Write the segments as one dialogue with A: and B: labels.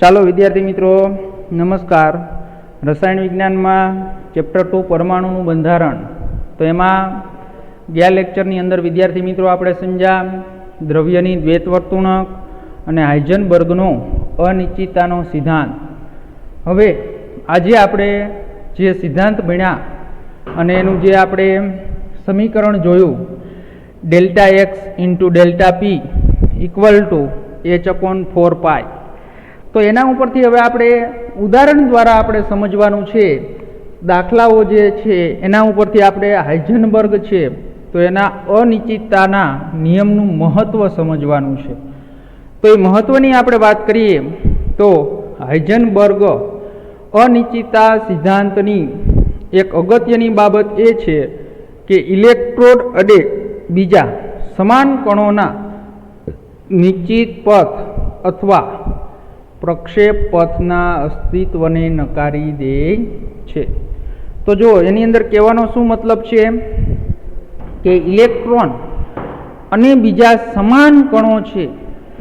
A: ચાલો વિદ્યાર્થી મિત્રો નમસ્કાર. રસાયણ વિજ્ઞાનમાં ચેપ્ટર 2 પરમાણુનું બંધારણ. તો એમાં ગયા લેક્ચરની અંદર વિદ્યાર્થી મિત્રો આપણે સમજ્યા દ્રવ્યની દ્વૈત વર્તુણક અને હાઇઝનબર્ગનો અનિશ્ચિતતાનો સિદ્ધાંત. હવે આજે આપણે જે સિદ્ધાંત ભણ્યા અને એનું જે આપણે સમીકરણ જોયું delta x into delta P equal to h/4π. તો એના ઉપરથી હવે આપણે ઉદાહરણ દ્વારા આપણે સમજવાનું છે. દાખલાઓ જે છે એના ઉપરથી આપણે હાઇઝનબર્ગ છે તો એના અનિશ્ચિતતાના નિયમનું મહત્ત્વ સમજવાનું છે. તો એ મહત્ત્વની આપણે વાત કરીએ તો હાઇઝનબર્ગ અનિશ્ચિતતા સિદ્ધાંતની એક અગત્યની બાબત એ છે કે ઇલેક્ટ્રોડ અને બીજા સમાન કણોના નિશ્ચિત પથ અથવા પ્રક્ષેપ પથના અસ્તિત્વને નકારી દે છે. તો જો એની અંદર કહેવાનો શું મતલબ છે કે ઇલેક્ટ્રોન અને બીજા સમાન કણો છે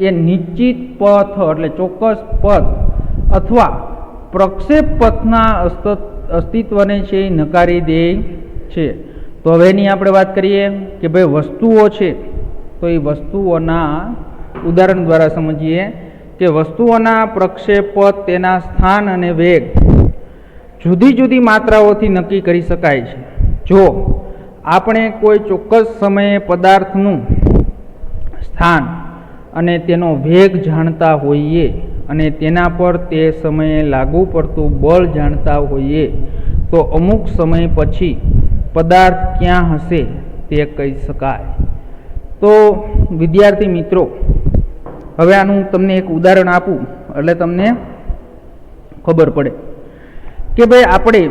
A: એ નિશ્ચિત પથ એટલે ચોક્કસ પથ અથવા પ્રક્ષેપ પથના અસ્તિત્વને છે એ નકારી દે છે. તો હવે એની આપણે વાત કરીએ કે ભાઈ વસ્તુઓ છે તો એ વસ્તુઓના ઉદાહરણ દ્વારા સમજીએ કે વસ્તુઓના પ્રક્ષેપ પથ તેના સ્થાન અને વેગ જુદી જુદી માત્રાઓથી નક્કી કરી શકાય છે. જો આપણે કોઈ ચોક્કસ સમયે પદાર્થનું સ્થાન અને તેનો વેગ જાણતા હોઈએ અને તેના પર તે સમયે લાગુ પડતું બળ જાણતા હોઈએ તો અમુક સમય પછી પદાર્થ ક્યાં હશે તે કહી શકાય. તો વિદ્યાર્થી મિત્રો હવે આનું તમને એક ઉદાહરણ આપું એટલે તમને ખબર પડે કે ભાઈ આપણે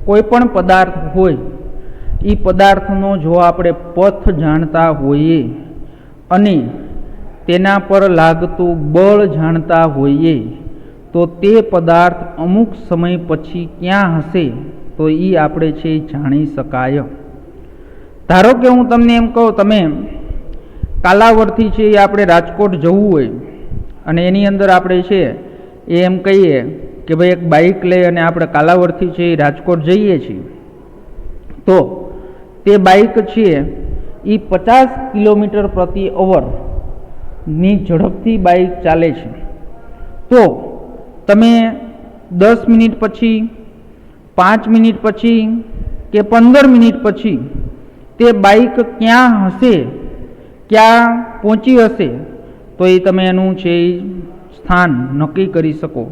A: કોઈ પણ પદાર્થ હોય એ પદાર્થનો જો આપણે પથ જાણતા હોઈએ અને તેના પર લાગતું બળ જાણતા હોઈએ તો તે પદાર્થ અમુક સમય પછી ક્યાં હશે તો એ આપણે છે જાણી શકાય. ધારો કે હું તમને એમ કહું તમે કાલાવડથી છે એ આપણે રાજકોટ જવું હોય અને એની અંદર આપણે છે એ એમ કહીએ કે ભાઈ એક બાઇક લઈ અને આપણે કાલાવડથી છે એ રાજકોટ જઈએ છીએ. તો તે બાઇક છે એ 50 કિલોમીટર પ્રતિ અવરની ઝડપથી બાઇક ચાલે છે. તો તમે 10 મિનિટ પછી 5 મિનિટ પછી કે 15 મિનિટ પછી તે બાઇક ક્યાં હશે ક્યાં પહોંચી હશે તો એ તમે એનું છે સ્થાન નક્કી કરી શકો.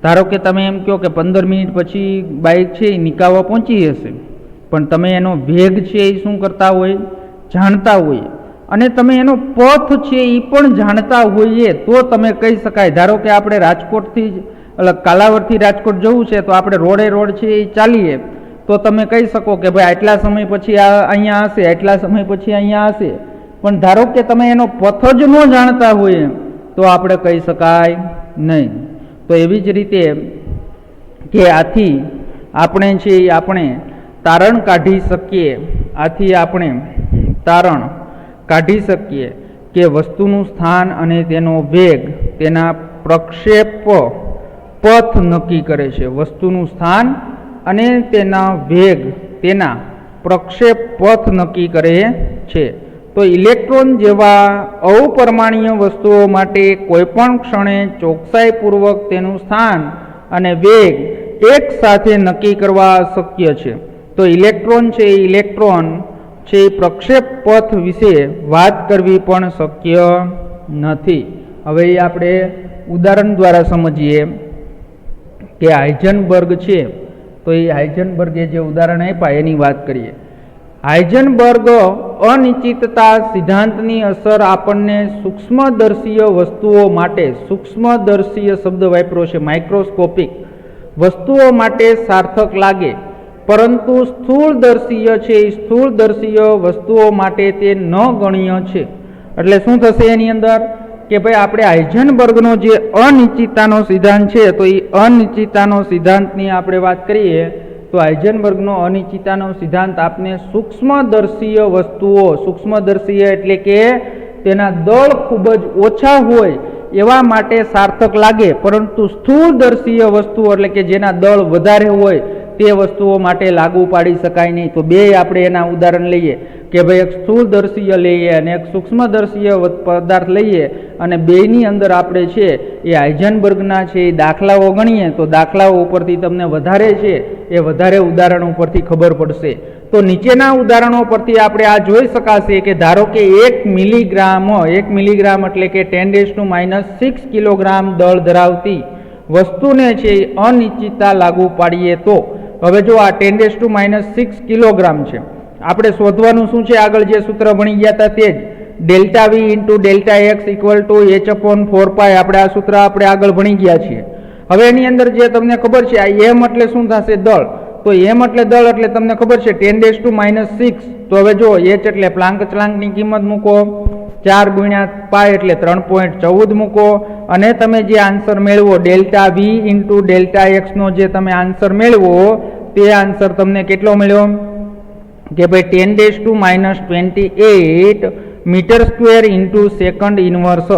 A: ધારો કે તમે એમ કહો કે 15 મિનિટ પછી બાઇક છે એ નિકાવા પહોંચી હશે પણ તમે એનો વેગ છે એ શું કરતા હોય જાણતા હોય અને તમે એનો પથ છે એ પણ જાણતા હોઈએ તો તમે કહી શકાય. ધારો કે આપણે રાજકોટથી કાલાવડથી રાજકોટ જવું છે તો આપણે રોડ છે એ ચાલીએ તો તમે કહી શકો કે ભાઈ આટલા સમય પછી અહીંયા હશે આટલા સમય પછી અહીંયા હશે. પણ ધારો કે તમે એનો પથ જ ન જાણતા હોય તો આપણે કહી શકાય નહીં. તો એવી જ રીતે કે આથી આપણે છે આપણે તારણ કાઢી શકીએ કાઢી શકીએ કે વસ્તુનું સ્થાન અને તેનો વેગ તેના પ્રક્ષેપ પથ નક્કી કરે છે. વસ્તુનું સ્થાન અને તેના વેગ તેના પ્રક્ષેપ પથ નક્કી કરે છે. તો ઇલેક્ટ્રોન જેવા અપરમાણ્વીય વસ્તુઓ માટે કોઈપણ ક્ષણે ચોકસાઈપૂર્વક તેનું સ્થાન અને વેગ એક સાથે નક્કી કરવા શક્ય છે. તો ઇલેક્ટ્રોન છે એ પ્રક્ષેપ પથ વિશે વાત કરવી પણ શક્ય નથી. હવે એ આપણે ઉદાહરણ દ્વારા સમજીએ કે હાઇઝનબર્ગ છે તો એ હાઇઝનબર્ગે જે ઉદાહરણ આપ્યા એની વાત કરીએ. હાઇઝનબર્ગ અનિશ્ચિતતા સિદ્ધાંતની અસર આપણને સૂક્ષ્મદર્શીય વસ્તુઓ માટે સૂક્ષ્મદર્શીય શબ્દ વાપર્યો છે માઇક્રોસ્કોપિક વસ્તુઓ માટે સાર્થક લાગે પરંતુ સ્થૂળદર્શીય છે એ સ્થૂળદર્શીય વસ્તુઓ માટે તે ન ગણ્ય છે. એટલે શું થશે એની અંદર કે ભાઈ આપણે હાઇઝનબર્ગનો જે અનિશ્ચિતતાનો સિદ્ધાંત છે તો એ અનિશ્ચિતતાનો સિદ્ધાંતની આપણે વાત કરીએ તો હાઇઝનબર્ગનો અનિશ્ચિતતાનો સિદ્ધાંત આપને સૂક્ષ્મદર્શીય વસ્તુઓ સૂક્ષ્મદર્શીય એટલે કે તેના દળ ખૂબ જ ઓછા હોય એવા માટે સાર્થક લાગે, પરંતુ સ્થૂળદર્શીય વસ્તુઓ એટલે કે જેના દળ વધારે હોય તે વસ્તુઓ માટે લાગુ પાડી શકાય નહીં. તો બે આપણે એના ઉદાહરણ લઈએ કે ભાઈ એક સ્થૂળદર્શીય લઈએ અને એક સૂક્ષ્મદર્શીય પદાર્થ લઈએ અને બેની અંદર આપણે છે એ હાઇઝનબર્ગના છે એ દાખલાઓ ગણીએ તો દાખલાઓ ઉપરથી તમને વધારે છે એ વધારે ઉદાહરણો ઉપરથી ખબર પડશે. તો નીચેના ઉદાહરણો પરથી આપણે આ જોઈ શકાશે કે ધારો કે 1 મિલીગ્રામ એટલે કે 10⁻⁶ કિલોગ્રામ દળ ધરાવતી વસ્તુને છે એ અનિશ્ચિતતા લાગુ પાડીએ તો હવે જો આ 10⁻⁶ કિલોગ્રામ છે, આપણે શોધવાનું શું છે, આગળ જે સૂત્ર ભણી ગયા હતા તે જ delta V into delta x equal to h/4π આપણે આ સૂત્ર આપણે આગળ ભણી ગયા છીએ. હવે એની અંદર જે તમને ખબર છે આ એમ એટલે શું થશે, દળ. તો એમ એટલે દળ એટલે તમને ખબર છે 10⁻⁶. તો હવે જો h એટલે પ્લાન્ક ચલાંકની કિંમત મૂકો, 4 × π એટલે 3.14 મૂકો અને તમે જે આન્સર મેળવો ડેલ્ટા વી ઇન્ટુ ડેલ્ટા એક્સનો જે તમે આન્સર મેળવો તે આન્સર તમને કેટલો મળ્યો કે ભાઈ 10⁻28 metre square into second inverse.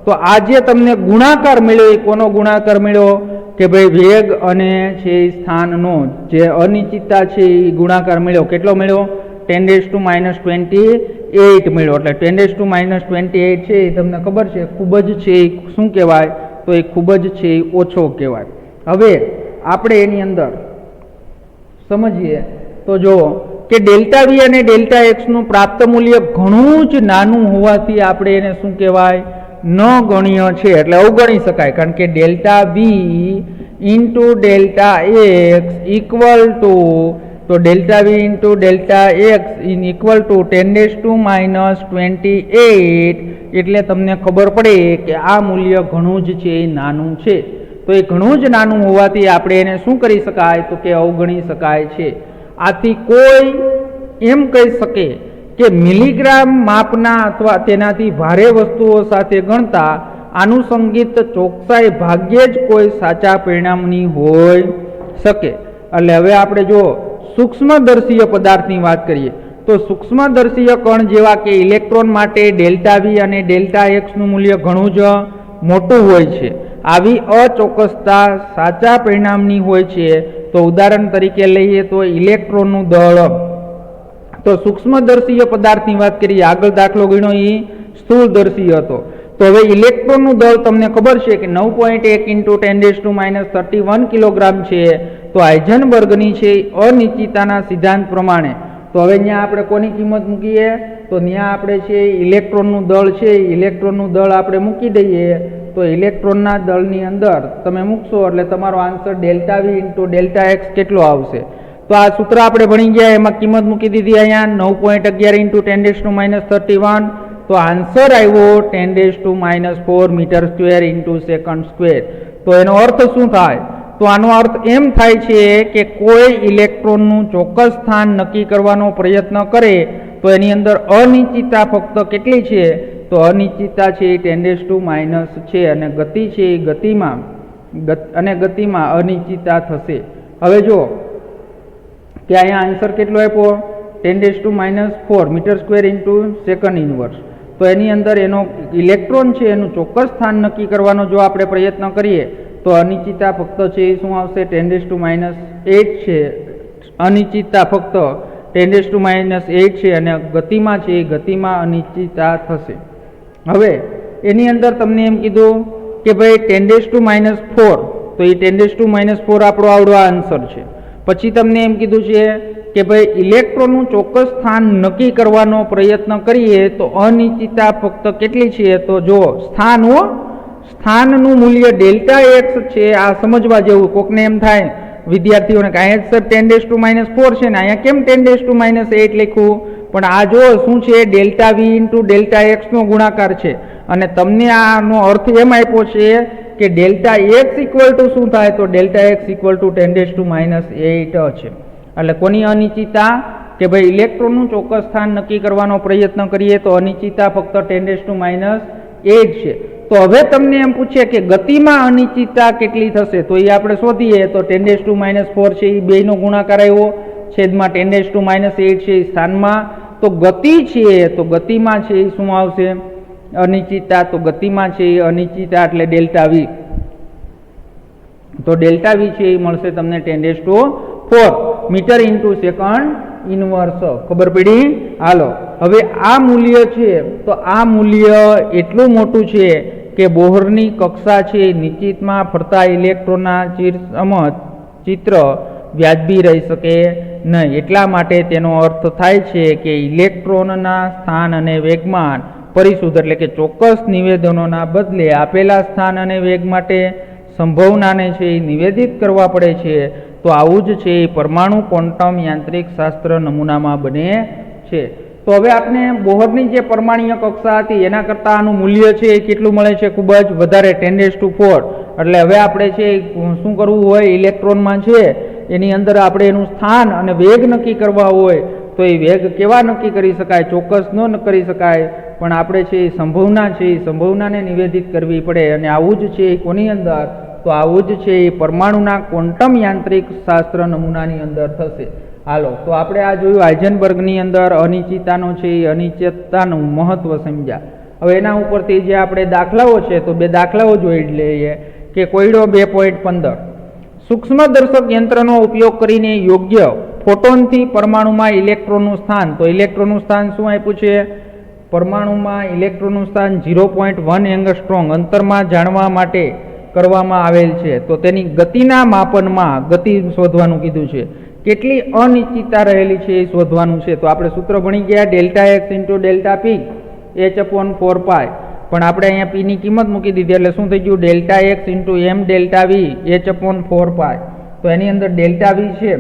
A: તો આ જે તમને ગુણાકાર મળ્યો એ કોનો ગુણાકાર મળ્યો કે ભાઈ વેગ અને છે સ્થાનનો જે અનિશ્ચિતતા છે એ ગુણાકાર મળ્યો. કેટલો મળ્યો 10⁻28 મળ્યો. એટલે 10⁻28 છે એ તમને ખબર છે ખૂબ જ છે એ શું કહેવાય, તો એ ખૂબ જ છે એ ઓછો કહેવાય. હવે આપણે એની અંદર સમજીએ તો જુઓ કે ડેલ્ટા વી અને ડેલ્ટા એક્સનું પ્રાપ્ત મૂલ્ય ઘણું જ નાનું હોવાથી આપણે એને શું કહેવાય, ન ગણ્ય છે એટલે અવગણી શકાય. કારણ કે delta V into delta x equal to તો delta V into delta x equal to 10⁻28 એટલે તમને ખબર પડે કે આ મૂલ્ય ઘણું જ છે એ નાનું છે. તો એ ઘણું જ નાનું હોવાથી આપણે એને શું કરી શકાય તો કે અવગણી શકાય છે. આથી કોઈ એમ કહી શકે કે મિલીગ્રામ માપના અથવા તેનાથી ભારે વસ્તુઓ સાથે ગણતા આનુષંગિક ચોકસાઈ ભાગ્યે જ કોઈ સાચા પરિણામની હોઈ શકે. એટલે હવે આપણે જો સૂક્ષ્મદર્શીય પદાર્થની વાત કરીએ તો સૂક્ષ્મદર્શીય કણ જેવા કે ઇલેક્ટ્રોન માટે ડેલ્ટા વી અને ડેલ્ટા એક્સનું મૂલ્ય ઘણું જ મોટું હોય છે. આવી અચોક્કસતા સાચા પરિણામની હોય છે. તો ઉદાહરણ તરીકે લઈએ તો ઇલેક્ટ્રોનનું દળ. તો સૂક્ષ્મદર્શીય પદાર્થની વાત કરીએ, આગળ દાખલો ગણ્યો એ સ્થૂળદર્શીય હતો. તો હવે ઇલેક્ટ્રોનનું દળ તમને ખબર છે કે 9.1 × 10⁻31 કિલોગ્રામ છે. તો હાઇઝનબર્ગની છે અનિશ્ચિતતાના સિદ્ધાંત પ્રમાણે તો હવે અહીંયા આપણે કોની કિંમત મૂકીએ તો ત્યાં આપણે છે ઇલેક્ટ્રોનનું દળ છે, ઇલેક્ટ્રોનનું દળ આપણે મૂકી દઈએ. તો ઇલેક્ટ્રોનના દળની અંદર તમે મૂકશો એટલે તમારો આન્સર ડેલ્ટા વી ઇન્ટુ ડેલ્ટા એક્સ કેટલો આવશે. તો આ સૂત્ર આપણે ભણી ગયા, એમાં કિંમત મૂકી દીધી અહીંયા 9.11 × 10⁻31. તો આન્સર આવ્યો 10⁻⁴ metre square into second square. તો એનો અર્થ શું થાય, તો આનો અર્થ એમ થાય છે કે કોઈ ઇલેક્ટ્રોનનું ચોક્કસ સ્થાન નક્કી કરવાનો પ્રયત્ન કરે તો એની અંદર અનિશ્ચિતતા ફક્ત કેટલી છે, તો અનિશ્ચિતતા છે એ 10⁻⁻ છે અને ગતિ છે એ ગતિમાં અનિશ્ચિતતા થશે. હવે જો કે અહીંયા આન્સર કેટલો આપ્યો 10⁻⁴ metre square into second inverse. તો એની અંદર એનો ઇલેક્ટ્રોન છે એનું ચોક્કસ સ્થાન નક્કી કરવાનો જો આપણે પ્રયત્ન કરીએ તો અનિશ્ચિતતા ફક્ત છે એ શું આવશે 10⁻⁸ છે. અનિશ્ચિતતા ફક્ત 10⁻⁸ છે અને ગતિમાં છે એ ગતિમાં અનિશ્ચિતતા થશે. હવે એની અંદર તમને એમ કીધું કે ભાઈ 10⁻⁴ તો એ 10⁻⁴ આપણો આવડો આન્સર છે. પછી તમને એમ કીધું છે કે ભાઈ ઇલેક્ટ્રોનનું ચોક્કસ સ્થાન નક્કી કરવાનો પ્રયત્ન કરીએ તો અનિશ્ચિતતા ફક્ત કેટલી છે, તો જો સ્થાનનું મૂલ્ય ડેલ્ટા એક્સ છે. આ સમજવા જેવું, કોકને એમ થાય વિદ્યાર્થીઓને કે અહીંયા સર 10⁻⁴ છે ને અહીંયા કેમ 10⁻8 લખ્યું, પણ આ જો શું છે ડેલ્ટા વી ઇન્ટુ ડેલ્ટા એક્સનો ગુણાકાર છે અને તમને આનો અર્થ એમ આપ્યો છે કે ડેલ્ટા એક્સ ઇક્વલ ટુ શું થાય, તો ડેલ્ટા એક્સ ઇક્વલ ટુ 10⁻8 છે. એટલે કોની અનિશ્ચિતતા કે ભાઈ ઇલેક્ટ્રોનનું ચોક્કસ સ્થાન નક્કી કરવાનો પ્રયત્ન કરીએ તો અનિશ્ચિતતા ફક્ત 10⁻8 છે. તો હવે તમને એમ પૂછે કે ગતિમાં અનિશ્ચિતતા કેટલી થશે, તો એ આપણે શોધીએ તો 10⁻⁴ છે એ બેયનો ગુણાકાર આવ્યો છેદમાં 10⁻8 છે એ સ્થાનમાં. તો ગતિ છે તો ગતિમાં છે એ શું આવશે, અનિશ્ચિતતા, તો ગતિમાં છે એ અનિશ્ચિતતા એટલે ડેલ્ટા વી. તો ડેલ્ટા વી છે એ મળશે તમને 10⁴ મીટર ઇન્ટુ સેકન્ડ ઇનવર્સ. ખબર પડી? હાલો, હવે આ મૂલ્ય છે તો આ મૂલ્ય એટલું મોટું છે કે બોહરની કક્ષા છે નિશ્ચિતમાં ફરતા ઇલેક્ટ્રોનના ચિત્ર વ્યાજબી રહી શકે નહીં. એટલા માટે તેનો અર્થ થાય છે કે ઇલેક્ટ્રોનના સ્થાન અને વેગમાન પરિશુદ્ધ એટલે કે ચોક્કસ નિવેદનોના બદલે આપેલા સ્થાન અને વેગ માટે સંભાવનાને છે એ નિવેદિત કરવા પડે છે. તો આવું જ છે એ પરમાણુ ક્વોન્ટમ યાંત્રિક શાસ્ત્ર નમૂનામાં બને છે. તો હવે આપણે બોહરની જે પરમાણ્વીય કક્ષા હતી એના કરતાં આનું મૂલ્ય છે એ કેટલું મળે છે? ખૂબ જ વધારે, 10⁴. એટલે હવે આપણે છે શું કરવું હોય? ઇલેક્ટ્રોનમાં છે એની અંદર આપણે એનું સ્થાન અને વેગ નક્કી કરવા હોય તો એ વેગ કેવા નક્કી કરી શકાય? ચોક્કસ ન કરી શકાય, પણ આપણે છે એ સંભાવના છે એ સંભાવનાને નિવેદિત કરવી પડે. અને આવું જ છે એ કોની અંદર? તો આવું જ છે એ પરમાણુના ક્વોન્ટમ યાંત્રિક શાસ્ત્ર નમૂનાની અંદર થશે. હાલો, તો આપણે આ જોયું હાઇઝનબર્ગની અંદર અનિશ્ચિતતાનો છે એ અનિશ્ચિતતાનું મહત્વ સમજ્યા. હવે એના ઉપરથી જે આપણે દાખલાઓ છે તો 2 દાખલાઓ જોઈ લઈએ. કે કોયડો 2.15 સૂક્ષ્મદર્શક યંત્રનો ઉપયોગ કરીને યોગ્ય ફોટોનથી પરમાણુમાં ઇલેક્ટ્રોનનું સ્થાન. તો ઇલેક્ટ્રોનનું સ્થાન શું આપ્યું છે? પરમાણુમાં ઇલેક્ટ્રોનનું સ્થાન 0.1 એંગસ્ટ્રોમ અંતરમાં જાણવા માટે કરવામાં આવેલ છે. તો તેની ગતિના માપનમાં ગતિ શોધવાનું કીધું છે. કેટલી અનિશ્ચિતતા રહેલી છે એ શોધવાનું છે. તો આપણે સૂત્ર ભણી ગયા ΔX × ΔP h/4π. પણ આપણે અહીંયા પીની કિંમત મૂકી દીધી એટલે શું થઈ ગયું? ΔX × m∆v h/4π. તો એની અંદર ΔV છે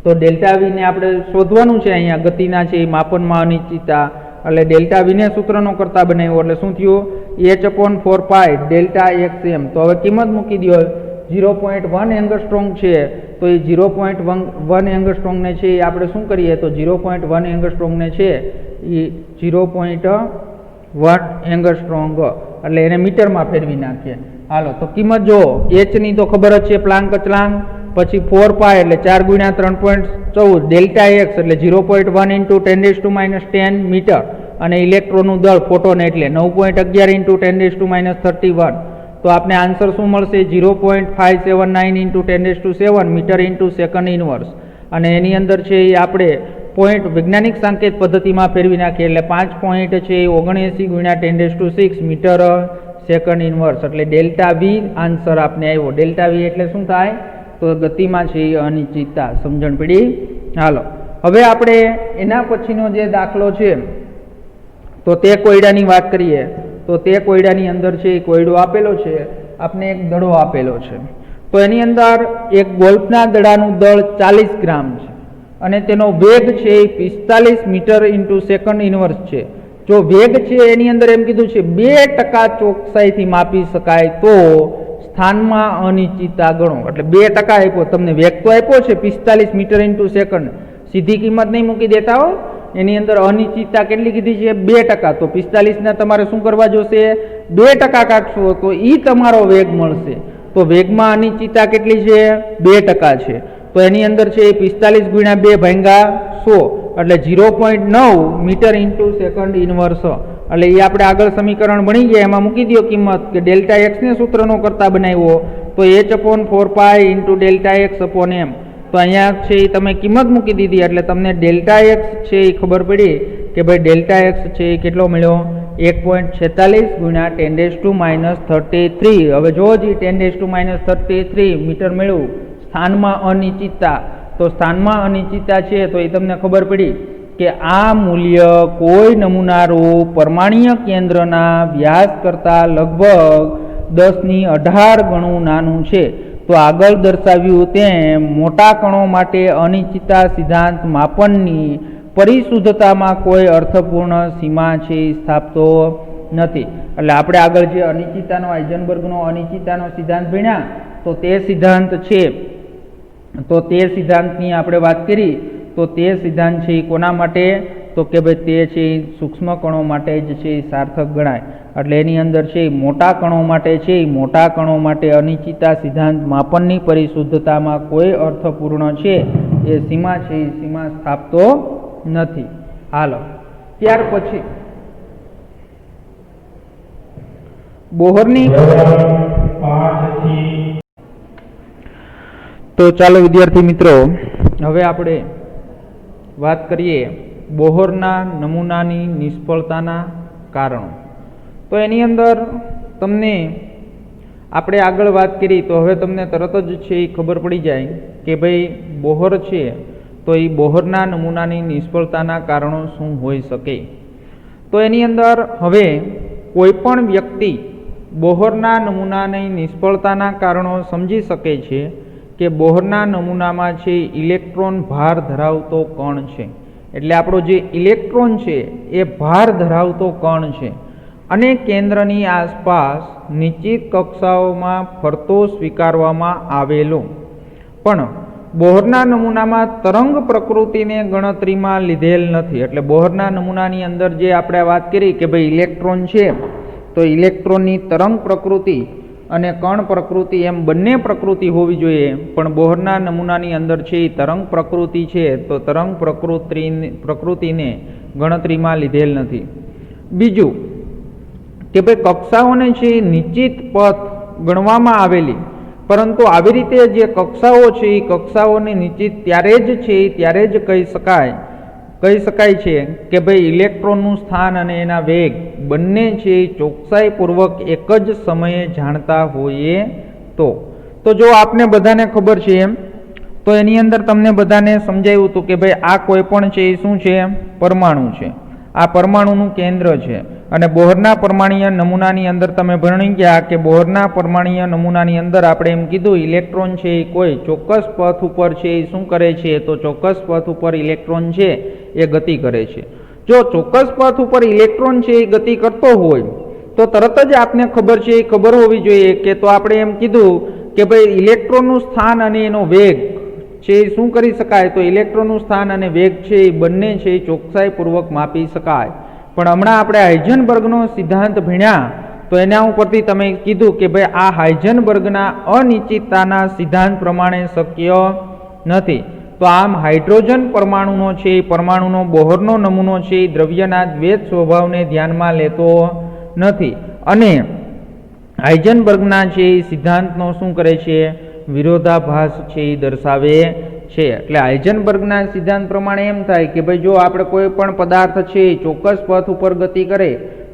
A: તો ΔV ને આપણે શોધવાનું છે. અહીંયા ગતિના છે એ માપનમાં અનિશ્ચિતતા એટલે ΔV ને સૂત્રનો કરતા બનાવ્યો એટલે શું થયું? h/4π ΔXm. તો હવે કિંમત મૂકી દો. 0.1 એંગસ્ટ્રોમ છે તો એ 0.1 એંગસ્ટ્રોમને છે એ આપણે શું કરીએ? તો 0.1 એંગસ્ટ્રોમને છે એ 0.1 એંગસ્ટ્રોમ એટલે એને મીટરમાં ફેરવી નાખીએ. હાલો, તો કિંમત જો એચની તો ખબર જ છે, પ્લાન્ક અચળાંક, પછી 4π એટલે 4 × 3.14 ΔX એટલે 0.1 × 10⁻10 મીટર અને ઇલેક્ટ્રોનનું દળ ફોટોન એટલે 9.11 × 10⁻31. તો આપણે આન્સર શું મળશે? 0.579 × 10⁻7 મીટર ઇન્ટુ સેકન્ડ ઇનવર્સ. અને એની અંદર છે એ આપણે પોઈન્ટ વૈજ્ઞાનિક સંકેત પદ્ધતિમાં ફેરવી નાખીએ એટલે 5 પોઈન્ટ છે એ 79 × 10⁻6 મીટર સેકન્ડ ઇનવર્સ. એટલે ΔV આન્સર આપણે આવ્યો. ΔV એટલે શું થાય? તો ગતિમાં છે એ અનિશ્ચિતતા. સમજણ પડી? હાલો, હવે આપણે એના પછીનો જે દાખલો છે તો તે કોયડાની વાત કરીએ. તો તે કોયડાની અંદર છે એ કોયડો આપેલો છે, આપણે એક દડો આપેલો છે. તો એની અંદર એક ગોલ્ફના દડાનું દળ 40 ગ્રામ છે અને તેનો વેગ છે એ 45 મીટર ઇન્ટુ સેકન્ડ ઇનવર્સ છે. જો વેગ છે એની અંદર એમ કીધું છે 2% ચોકસાઈથી માપી શકાય તો સ્થાનમાં અનિશ્ચિતતા ગણો. એટલે 2% આપ્યો તમને, વેગ તો આપ્યો છે 45 મીટર ઇન્ટુ સેકન્ડ, સીધી કિંમત નહીં મૂકી દેતા હો. એની અંદર અનિશ્ચિતતા કેટલી કીધી છે? 2%. તો 45 તમારે શું કરવા જોશે? 2% કાઢશો તો એ તમારો વેગ મળશે. તો વેગમાં અનિશ્ચિતતા કેટલી છે? 2% છે. તો એની અંદર છે 45 × 2 ભાગ્યા 100 એટલે 0.9 મીટર ઇન્ટુ સેકન્ડ ઇનવર્સ. એટલે એ આપણે આગળ સમીકરણ ભણી ગયા એમાં મૂકી દો કિંમત કે ΔX ને સૂત્રનો કરતા બનાવ્યો તો h/4π × ΔX/m. તો અહીંયા છે એ તમે કિંમત મૂકી દીધી એટલે તમને ΔX છે એ ખબર પડી કે ભાઈ ΔX છે એ કેટલો મળ્યો? 1.46 × 10⁻33. હવે જો જ 10⁻33 મીટર મેળવું. સ્થાનમાં અનિશ્ચિતતા, તો સ્થાનમાં અનિશ્ચિતતા છે તો એ તમને ખબર પડી કે આ મૂલ્ય કોઈ નમૂનારૂપ પરમાણ્વીય કેન્દ્રના વ્યાસ કરતાં લગભગ 10⁸ ગણું નાનું છે. તો આગળ દર્શાવ્યું તેમ મોટા કણો માટે અનિશ્ચિતતા સિદ્ધાંત માપનની પરિશુદ્ધતામાં કોઈ અર્થપૂર્ણ સીમા છે સ્થાપતો નથી. એટલે આપણે આગળ જે અનિશ્ચિતતાનો હાઇઝનબર્ગનો અનિશ્ચિતતાનો સિદ્ધાંત ભણ્યા તો તે સિદ્ધાંત છે, તો તે સિદ્ધાંતની આપણે વાત કરી. તો તે સિદ્ધાંત છે એ કોના માટે? તો કે ભાઈ તે છે સૂક્ષ્મ કણો માટે જ છે સાર્થક ગણાય. એટલે એની અંદર છે મોટા કણો માટે છે મોટા કણો માટે અનિશ્ચિતતા સિદ્ધાંત માપનની પરિશુદ્ધતામાં કોઈ અર્થપૂર્ણ છે એ સીમા છે એ સીમા સ્થાપતો નથી. હાલો, ત્યાર પછી બોહરની તો ચાલો વિદ્યાર્થી મિત્રો, હવે આપણે વાત કરીએ બોહરના નમૂનાની નિષ્ફળતાના કારણો. તો એની અંદર તમને આપણે આગળ વાત કરી તો હવે તમને તરત જ છે એ ખબર પડી જાય કે ભાઈ બોહર છે તો એ બોહરના નમૂનાની નિષ્ફળતાના કારણો શું હોઈ શકે. તો એની અંદર હવે કોઈ પણ વ્યક્તિ બોહરના નમૂનાની નિષ્ફળતાના કારણો સમજી શકે છે કે બોહરના નમૂનામાં છે ઇલેક્ટ્રોન ભાર ધરાવતો કણ છે. એટલે આપણો જે ઇલેક્ટ્રોન છે એ ભાર ધરાવતો કણ છે અને કેન્દ્રની આસપાસ નિશ્ચિત કક્ષાઓમાં ફરતો સ્વીકારવામાં આવેલો, પણ બોહરના નમૂનામાં તરંગ પ્રકૃતિને ગણતરીમાં લીધેલ નથી. એટલે બોહરના નમૂનાની અંદર જે આપણે વાત કરી કે ભાઈ ઇલેક્ટ્રોન છે તો ઇલેક્ટ્રોનની તરંગ પ્રકૃતિ અને કણ પ્રકૃતિ એમ બંને પ્રકૃતિ હોવી જોઈએ, પણ બોહરના નમૂનાની અંદર છે એ તરંગ પ્રકૃતિ છે તો તરંગ પ્રકૃતિને ગણતરીમાં લીધેલ નથી. બીજું કે ભાઈ કક્ષાઓને છે નિશ્ચિત પથ ગણવામાં આવેલી, પરંતુ આવી રીતે જે કક્ષાઓ છે એ કક્ષાઓને નિશ્ચિત ત્યારે જ કહી શકાય છે કે ભાઈ ઇલેક્ટ્રોનનું સ્થાન અને એના વેગ બંને છે ચોકસાઈપૂર્વક એક જ સમયે જાણતા હોઈએ તો. જો આપને બધાને ખબર છે એમ તો એની અંદર તમને બધાને સમજાવ્યું હતું કે ભાઈ આ કોઈ પણ છે એ શું છે, પરમાણુ છે. આ પરમાણુનું કેન્દ્ર છે અને બોહરના પરમાણ્વીય નમૂનાની અંદર તમે ભણી ગયા કે બોહરના પરમાણ્વીય નમૂનાની અંદર આપણે એમ કીધું ઇલેક્ટ્રોન છે એ કોઈ ચોક્કસ પથ ઉપર છે એ શું કરે છે, તો ચોક્કસ પથ ઉપર ઇલેક્ટ્રોન છે એ ગતિ કરે છે. જો ચોક્કસ પથ ઉપર ઇલેક્ટ્રોન છે એ ગતિ કરતો હોય તો તરત જ આપને ખબર હોવી જોઈએ કે તો આપણે એમ કીધું કે ભાઈ ઇલેક્ટ્રોનનું સ્થાન અને એનો વેગ છે એ શું કરી શકાય, તો ઇલેક્ટ્રોનનું સ્થાન અને વેગ છે એ બંને છે એ ચોકસાઈપૂર્વક માપી શકાય. પણ હમણાં આપણે હાઇઝનબર્ગનો સિદ્ધાંત ભણ્યા તો એના ઉપરથી તમે કીધું કે ભાઈ આ હાઇઝનબર્ગના અનિશ્ચિતતાના સિદ્ધાંત પ્રમાણે શક્ય નથી. તો આમ હાઇડ્રોજન પરમાણુનો છે એ પરમાણુનો બોહરનો નમૂનો છે એ દ્રવ્યના દ્વૈત સ્વભાવને ધ્યાનમાં લેતો નથી અને હાઇઝનબર્ગના છે એ સિદ્ધાંતનો શું કરે છે, વિરોધાભાસ છે એ દર્શાવે છે. એટલે હાઇઝનબર્ગના સિદ્ધાંત પ્રમાણે એમ થાય કે ભાઈ જો આપણે કોઈ પણ પદાર્થ છે ચોક્કસ પથ ઉપર ગતિ કરે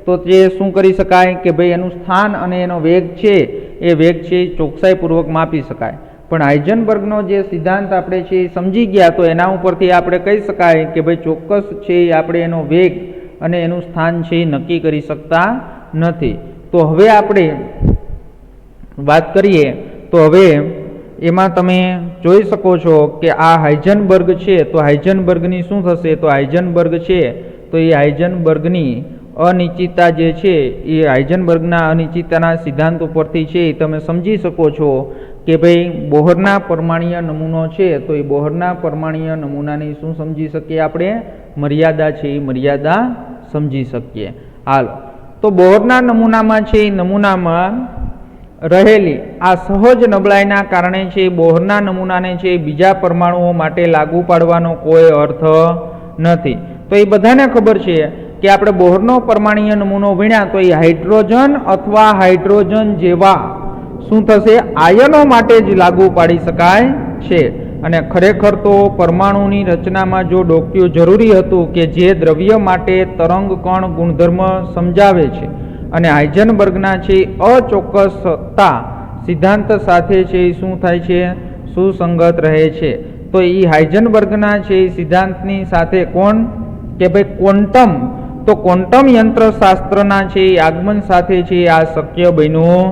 A: તો તે શું કરી શકાય કે ભાઈ એનું સ્થાન અને એનો વેગ છે એ વેગ છે ચોકસાઈપૂર્વક માપી શકાય. પણ હાઇઝનબર્ગનો જે સિદ્ધાંત આપણે છે એ સમજી ગયા તો એના ઉપરથી આપણે કહી શકાય કે ભાઈ ચોક્કસ છે આપણે એનો વેગ અને એનું સ્થાન છે એ નક્કી કરી શકતા નથી. તો હવે આપણે વાત કરીએ તો હવે એમાં તમે જોઈ શકો છો કે આ હાઇઝનબર્ગ છે તો હાઇઝનબર્ગની શું થશે, તો હાઇઝનબર્ગ છે તો એ હાઇઝનબર્ગની અનિશ્ચિતતા જે છે એ હાઇઝનબર્ગના અનિશ્ચિતતાના સિદ્ધાંત ઉપરથી છે એ તમે સમજી શકો છો કે ભાઈ બોહરના પરમાણ્વીય નમૂનો છે તો એ બોહરના પરમાણ્વીય નમૂનાની શું સમજી શકીએ આપણે, મર્યાદા છે એ મર્યાદા સમજી શકીએ. હાલો, તો બોહરના નમૂનામાં છે એ નમૂનામાં રહેલી આ સહજ નબળાઈના કારણે છે બોહરના નમૂનાને છે બીજા પરમાણુઓ માટે લાગુ પાડવાનો કોઈ અર્થ નથી. તો એ બધાને ખબર છે કે આપણે બોહરનો પરમાણ્વીય નમૂનો ભણ્યા તો એ હાઇડ્રોજન અથવા હાઇડ્રોજન જેવા શું થશે, આયનો માટે જ લાગુ પાડી શકાય છે. અને ખરેખર તો પરમાણુની રચનામાં જો ડોક્યું જરૂરી હતું કે જે દ્રવ્ય માટે તરંગ કણ ગુણધર્મ સમજાવે છે અને હાઇઝનબર્ગના છે અચોક્કસતા સિદ્ધાંત સાથે છે એ શું થાય છે, સુસંગત રહે છે. તો એ હાઇઝનબર્ગના છે એ સિદ્ધાંતની સાથે કોણ કે ભાઈ ક્વોન્ટમ, તો ક્વોન્ટમ યંત્રશાસ્ત્રના છે એ આગમન સાથે છે આ શક્ય બન્યું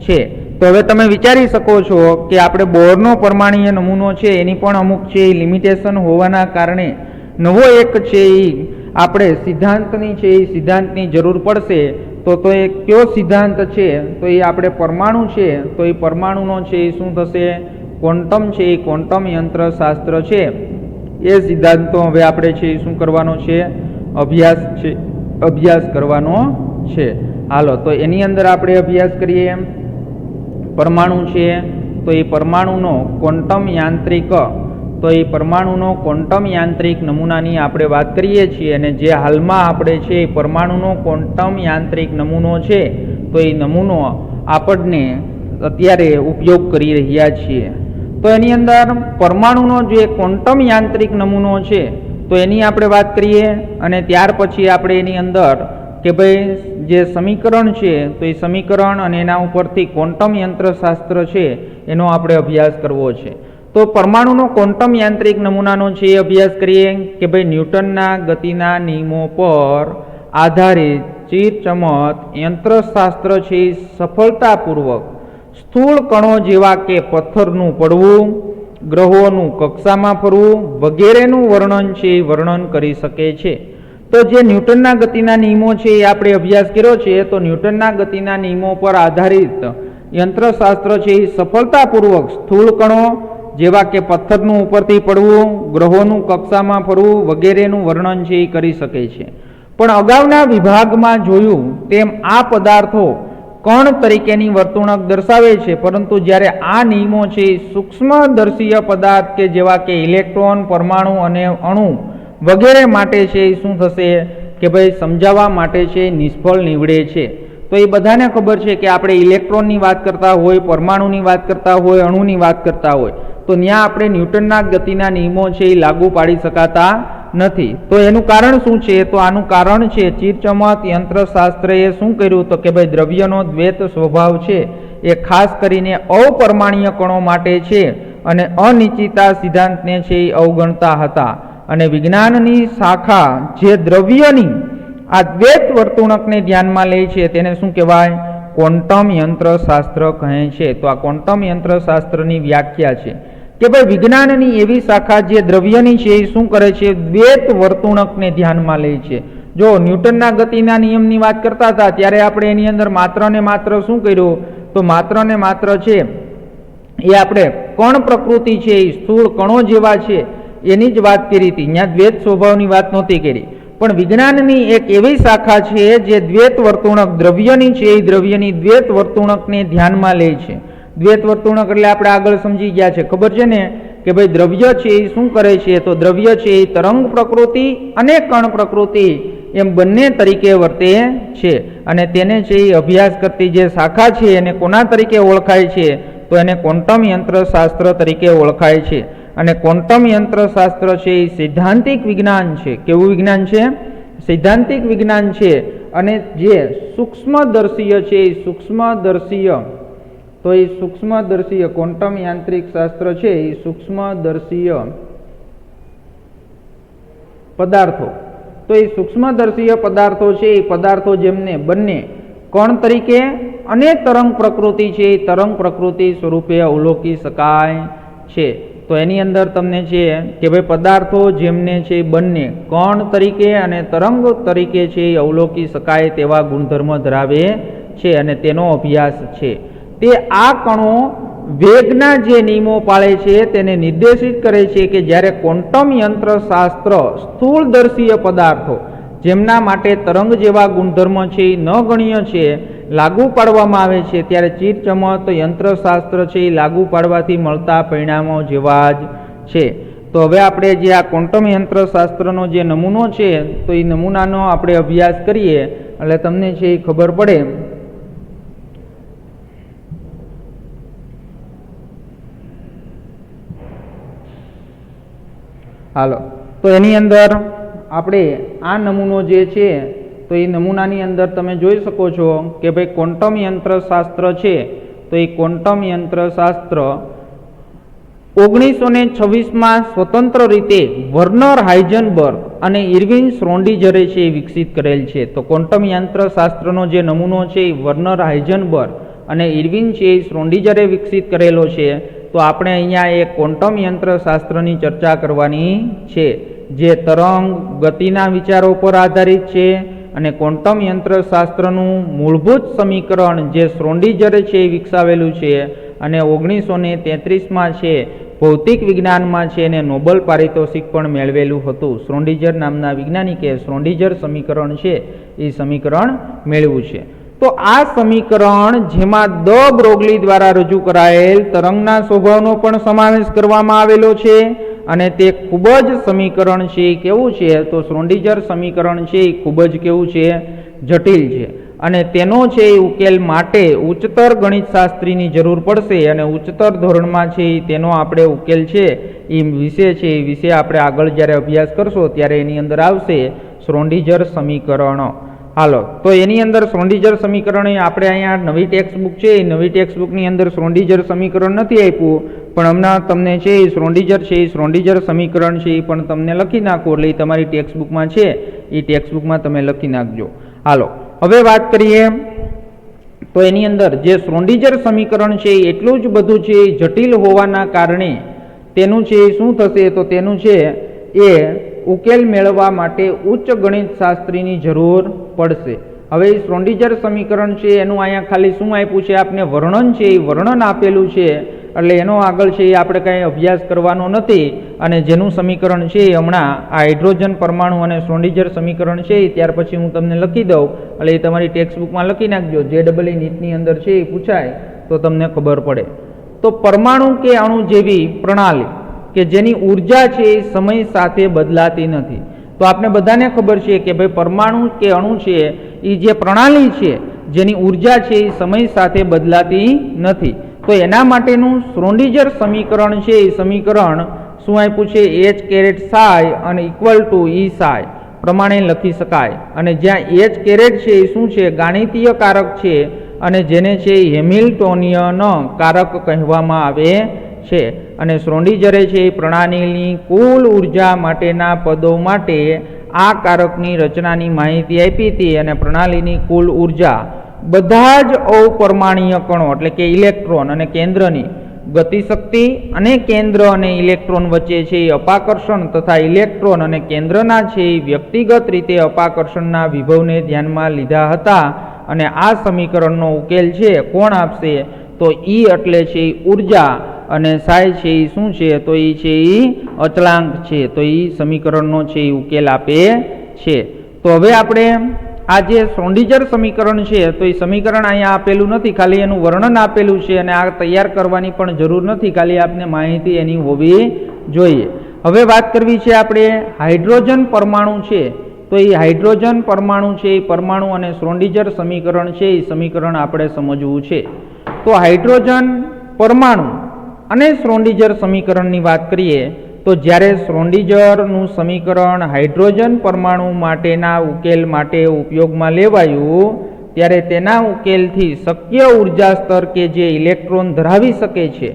A: છે. તો હવે તમે વિચારી શકો છો કે આપણે બોહરનો પરમાણ્વીય નમૂનો છે એની પણ અમુક છે એ લિમિટેશન હોવાના કારણે નવો એક છે એ આપણે સિદ્ધાંતની જરૂર પડશે. તો એ કયો સિદ્ધાંત છે, તો એ આપણે પરમાણુ છે તો એ પરમાણુનો છે એ શું થશે, ક્વોન્ટમ છે એ ક્વોન્ટમ યંત્રશાસ્ત્ર છે એ સિદ્ધાંતો હવે આપણે છે એ શું કરવાનો છે, અભ્યાસ કરવાનો છે. હાલો, તો એની અંદર આપણે અભ્યાસ કરીએ. પરમાણુ છે તો એ પરમાણુનો ક્વોન્ટમ યાંત્રિક નમૂનાની આપણે વાત કરીએ છીએ અને જે હાલમાં આપણે છે પરમાણુનો ક્વોન્ટમ યાંત્રિક નમૂનો છે તો એ નમૂનો આપણને અત્યારે ઉપયોગ કરી રહ્યા છીએ. તો એની અંદર પરમાણુનો જે ક્વોન્ટમ યાંત્રિક નમૂનો છે તો એની આપણે વાત કરીએ, અને ત્યાર પછી આપણે એની અંદર કે ભાઈ જે સમીકરણ છે તો એ સમીકરણ અને એના ઉપરથી ક્વોન્ટમ યંત્રશાસ્ત્ર છે એનો આપણે અભ્યાસ કરવો છે. તો પરમાણુનો ક્વોન્ટમ યાંત્રિક નમૂનાનો છે એ અભ્યાસ કરીએ કે ભાઈ ન્યૂટનના ગતિના નિયમો પર આધારિત ચીરચમત યંત્રશાસ્ત્ર છે એ સફળતાપૂર્વક સ્થૂળ કણો જેવા કે પથ્થરનું પડવું, ગ્રહોનું કક્ષામાં ફરવું વગેરેનું વર્ણન છે એ વર્ણન કરી શકે છે. તો જે ન્યૂટનના ગતિના નિયમો છે એ આપણે અભ્યાસ કર્યો છે. તો ન્યૂટનના ગતિના નિયમો પર આધારિત યંત્રશાસ્ત્ર છે એ સફળતાપૂર્વક સ્થૂળ કણો જેવા કે પથ્થરનું ઉપરથી પડવું, ગ્રહોનું કક્ષામાં ફરવું વગેરેનું વર્ણન છે એ કરી શકે છે. પણ અગાઉના વિભાગમાં જોયું તેમ આ પદાર્થો કણ તરીકેની વર્તણૂક દર્શાવે છે, પરંતુ જ્યારે આ નિયમો છે એ સૂક્ષ્મદર્શીય પદાર્થ કે જેવા કે ઇલેક્ટ્રોન, પરમાણુ અને અણુ વગેરે માટે છે એ શું થશે કે ભાઈ સમજાવવા માટે છે નિષ્ફળ નીવડે છે. તો એ બધાને ખબર છે કે આપણે ઇલેક્ટ્રોનની વાત કરતા હોય, પરમાણુની વાત કરતા હોય, અણુની વાત કરતા હોય તો ત્યાં આપણે ન્યૂટનના ગતિના નિયમો છે એ લાગુ પાડી શકાતા નથી. તો એનું કારણ શું છે? તો આનું કારણ છે ચીરચમત યંત્રશાસ્ત્રએ શું કર્યું તો કે ભાઈ દ્રવ્યનો દ્વૈત સ્વભાવ છે એ ખાસ કરીને અપરમાણ્ય કણો માટે છે અને અનિશ્ચિતતા સિદ્ધાંતને છે એ અવગણતા હતા. અને વિજ્ઞાનની શાખા જે દ્રવ્યની આ દ્વૈત વર્તણૂકને ધ્યાનમાં લે છે તેને શું કહેવાય? ક્વોન્ટમ યંત્રશાસ્ત્ર કહે છે. તો આ ક્વોન્ટમ યંત્રશાસ્ત્રની વ્યાખ્યા છે કે ભાઈ વિજ્ઞાનની એવી શાખા જે દ્રવ્યની છે એ શું કરે છે? દ્વૈત વર્તણૂકને ધ્યાનમાં લે છે. જો ન્યૂટનના ગતિના નિયમની વાત કરતા હતા ત્યારે આપણે એની અંદર માત્ર ને માત્ર શું કર્યું? તો માત્ર ને માત્ર છે એ આપણે કણ પ્રકૃતિ છે એ સ્થૂળ કણો જેવા છે એની જ વાત કરી હતી. ત્યાં દ્વૈત સ્વભાવની વાત નહોતી કરી. પણ વિજ્ઞાનની એક એવી શાખા છે જે દ્વૈત વર્તણૂક દ્રવ્યની છે એ દ્રવ્યની દ્વૈત વર્તણૂકને ધ્યાનમાં લે છે. દ્વૈત વર્તણૂક એટલે આપણે આગળ સમજી ગયા છે, ખબર છે ને કે ભાઈ દ્રવ્ય છે એ શું કરે છે? તો દ્રવ્ય છે એ તરંગ પ્રકૃતિ અને કણ પ્રકૃતિ એમ બંને તરીકે વર્તે છે. અને તેને છે એ અભ્યાસ કરતી જે શાખા છે એને કોના તરીકે ઓળખાય છે? તો એને ક્વોન્ટમ યંત્રશાસ્ત્ર તરીકે ઓળખાય છે. અને ક્વોન્ટમ યંત્રશાસ્ત્ર છે એ સૈદ્ધાંતિક વિજ્ઞાન છે. કેવું વિજ્ઞાન છે? સૈદ્ધાંતિક વિજ્ઞાન છે. અને જે સૂક્ષ્મદર્શીય છે એ સૂક્ષ્મદર્શીય, તો એ સૂક્ષ્મદર્શીય ક્વોન્ટમ યાંત્રિક શાસ્ત્ર છે એ સૂક્ષ્મદર્શીય પદાર્થો, તો એ સૂક્ષ્મદર્શીય પદાર્થો છે એ પદાર્થો જેમને બંને કણ તરીકે અને તરંગ પ્રકૃતિ છે એ તરંગ પ્રકૃતિ સ્વરૂપે અવલોકી શકાય છે. તો એની અંદર તમને છે કે ભાઈ પદાર્થો જેમને છે બંને કણ તરીકે અને તરંગ તરીકે છે એ અવલોકી શકાય તેવા ગુણધર્મ ધરાવે છે અને તેનો અભ્યાસ છે. તે આ કણો વેગના જે નિયમો પાળે છે તેને નિર્દેશિત કરે છે કે જ્યારે ક્વોન્ટમ યંત્રશાસ્ત્ર સ્થૂળદર્શીય પદાર્થો જેમના માટે તરંગ જેવા ગુણધર્મ છે એ ન ગણ્ય છે લાગુ પાડવામાં આવે છે ત્યારે ચીરચમત યંત્રશાસ્ત્ર છે એ લાગુ પાડવાથી મળતા પરિણામો જેવા જ છે. તો હવે આપણે જે આ ક્વોન્ટમ યંત્રશાસ્ત્રનો જે નમૂનો છે તો એ નમૂનાનો આપણે અભ્યાસ કરીએ એટલે તમને છે એ ખબર પડે. હાલો, તો એની અંદર આપણે આ નમૂનો જે છે તો એ નમૂનાની અંદર તમે જોઈ શકો છો કે ભાઈ ક્વોન્ટમ યંત્રશાસ્ત્ર છે તો એ ક્વોન્ટમ યંત્રશાસ્ત્ર 1926માં સ્વતંત્ર રીતે વર્નર હાઇઝનબર્ગ અને ઇર્વિન શ્રોડિંજરે છે એ વિકસિત કરેલ છે. તો ક્વોન્ટમ યંત્રશાસ્ત્રનો જે નમૂનો છે એ વર્નર હાઇઝનબર્ગ અને ઇર્વિન છે એ શ્રોડિંજરે વિકસિત કરેલો છે. તો આપણે અહીંયા એક ક્વોન્ટમ યંત્રશાસ્ત્રની ચર્ચા કરવાની છે જે તરંગ ગતિના વિચારો પર આધારિત છે. અને ક્વોન્ટમ યંત્રશાસ્ત્રનું મૂળભૂત સમીકરણ જે શ્રોડિંજરે છે એ વિકસાવેલું છે અને 1933માં છે ભૌતિક વિજ્ઞાનમાં છે એને નોબેલ પારિતોષિક પણ મેળવેલું હતું. શ્રોડિંજર નામના વૈજ્ઞાનિકે શ્રોડિંજર સમીકરણ છે એ સમીકરણ મેળવ્યું છે. તો આ સમીકરણ જેમાં દ બ્રોગલી દ્વારા રજૂ કરાયેલ તરંગના સ્વભાવનો પણ સમાવેશ કરવામાં આવેલો છે અને તે ખૂબ જ સમીકરણ છે એ કેવું છે? તો શ્રોડિંજર સમીકરણ છે એ ખૂબ જ કેવું છે? જટિલ છે. અને તેનો છે એ ઉકેલ માટે ઉચ્ચતર ગણિતશાસ્ત્રીની જરૂર પડશે અને ઉચ્ચતર ધોરણમાં છે તેનો આપણે ઉકેલ છે એ વિશે છે એ વિશે આપણે આગળ જ્યારે અભ્યાસ કરશો ત્યારે એની અંદર આવશે શ્રોડિંજર સમીકરણો. હાલો, તો એની અંદર શ્રોડિંજર સમીકરણ આપણે અહીંયા નવી ટેક્સ્ટબુક છે એ નવી ટેક્સ્ટબુકની અંદર શ્રોડિંજર સમીકરણ નથી આપ્યું, પણ હમણાં તમને છે એ શ્રોડિંજર સમીકરણ છે એ પણ તમને લખી નાખો એટલે એ તમારી ટેક્સ્ટબુકમાં છે એ ટેક્સ્ટબુકમાં તમે લખી નાખજો. હાલો, હવે વાત કરીએ તો એની અંદર જે શ્રોડિંજર સમીકરણ છે એટલું જ બધું છે જટિલ હોવાના કારણે તેનું છે શું થશે તો તેનું છે એ ઉકેલ મેળવવા માટે ઉચ્ચ ગણિતશાસ્ત્રીની જરૂર પડશે. હવે એ શ્રોડિંજર સમીકરણ છે એનું અહીંયા ખાલી શું આપ્યું છે આપને વર્ણન છે એ વર્ણન આપેલું છે એટલે એનો આગળ છે એ આપણે કાંઈ અભ્યાસ કરવાનો નથી અને જેનું સમીકરણ છે એ હમણાં આ હાઇડ્રોજન પરમાણુ અને શ્રોડિંજર સમીકરણ છે એ ત્યાર પછી હું તમને લખી દઉં એટલે એ તમારી ટેક્સ્ટબુકમાં લખી નાખજો. JEE નીટની અંદર છે એ પૂછાય તો તમને ખબર પડે. તો પરમાણુ કે અણુ જેવી પ્રણાલી કે જેની ઉર્જા છે એ સમય સાથે બદલાતી નથી. તો આપણે બધાને ખબર છે કે ભાઈ પરમાણુ કે અણુ છે એ જે પ્રણાલી છે જેની ઉર્જા છે એ સમય સાથે બદલાતી નથી. તો એના માટેનું શ્રોડિંજર સમીકરણ છે એ સમીકરણ શું આપ્યું છે H કેરેટ સાય અને ઇક્વલ ટુ E સાય પ્રમાણે લખી શકાય. અને જ્યાં H કેરેટ છે એ શું છે ગાણિતીય કારક છે અને જેને છે હેમિલ્ટોનિયન કારક કહેવામાં આવે છે. અને શ્રોડિંજરે છે એ પ્રણાલીની કુલ ઉર્જા માટેના પદો માટે આ કારકની રચનાની માહિતી આપી હતી અને પ્રણાલીની કુલ ઉર્જા બધા જ અપરમાણ્વીય કણો એટલે કે ઇલેક્ટ્રોન અને કેન્દ્રની ગતિશક્તિ અને કેન્દ્ર અને ઇલેક્ટ્રોન વચ્ચે છે એ અપાકર્ષણ તથા ઇલેક્ટ્રોન અને કેન્દ્રના છે એ વ્યક્તિગત રીતે અપાકર્ષણના વિભવને ધ્યાનમાં લીધા હતા. અને આ સમીકરણનો ઉકેલ છે કોણ આપશે તો E એટલે છે ઉર્જા અને સાય છે એ શું છે તો એ છે એ અચળાંક છે. તો એ સમીકરણનો છે એ ઉકેલ આપે છે. તો હવે આપણે આ જે શ્રોડિંજર સમીકરણ છે તો એ સમીકરણ અહીંયા આપેલું નથી, ખાલી એનું વર્ણન આપેલું છે અને આ તૈયાર કરવાની પણ જરૂર નથી, ખાલી આપને માહિતી એની હોવી જોઈએ. હવે વાત કરવી છે આપણે હાઇડ્રોજન પરમાણુ છે તો એ હાઇડ્રોજન પરમાણુ છે એ પરમાણુ અને શ્રોડિંજર સમીકરણ છે એ સમીકરણ આપણે સમજવું છે. તો હાઇડ્રોજન પરમાણુ અને શ્રોડિંજર સમીકરણની વાત કરીએ તો જ્યારે શ્રોડિંજરનું સમીકરણ હાઇડ્રોજન પરમાણુ માટેના ઉકેલ માટે ઉપયોગમાં લેવાયું ત્યારે તેના ઉકેલથી શક્ય ઉર્જા સ્તર કે જે ઇલેક્ટ્રોન ધરાવી શકે છે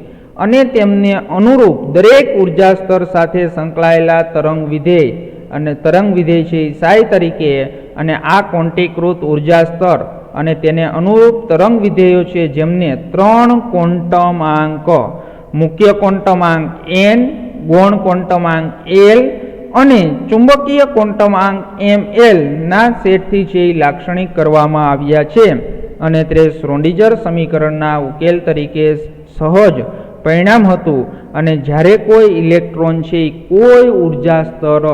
A: અને તેમને અનુરૂપ દરેક ઉર્જા સ્તર સાથે સંકળાયેલા તરંગ વિધેય અને તરંગ વિધેય છે સાય તરીકે અને આ ક્વોન્ટીકૃત ઉર્જા સ્તર અને તેને અનુરૂપ તરંગ વિધેયો છે જેમને 3 ક્વોન્ટમ આંક મુખ્ય ક્વોન્ટમ આંક n, ગૌણ ક્વોન્ટમ આંક l અને ચુંબકીય ક્વોન્ટમ આંક ml ના સેટથી છે એ લાક્ષણિક કરવામાં આવ્યા છે અને તે શ્રોડિંજર સમીકરણના ઉકેલ તરીકે સહજ પરિણામ હતું. અને જ્યારે કોઈ ઇલેક્ટ્રોન છે કોઈ ઉર્જા સ્તર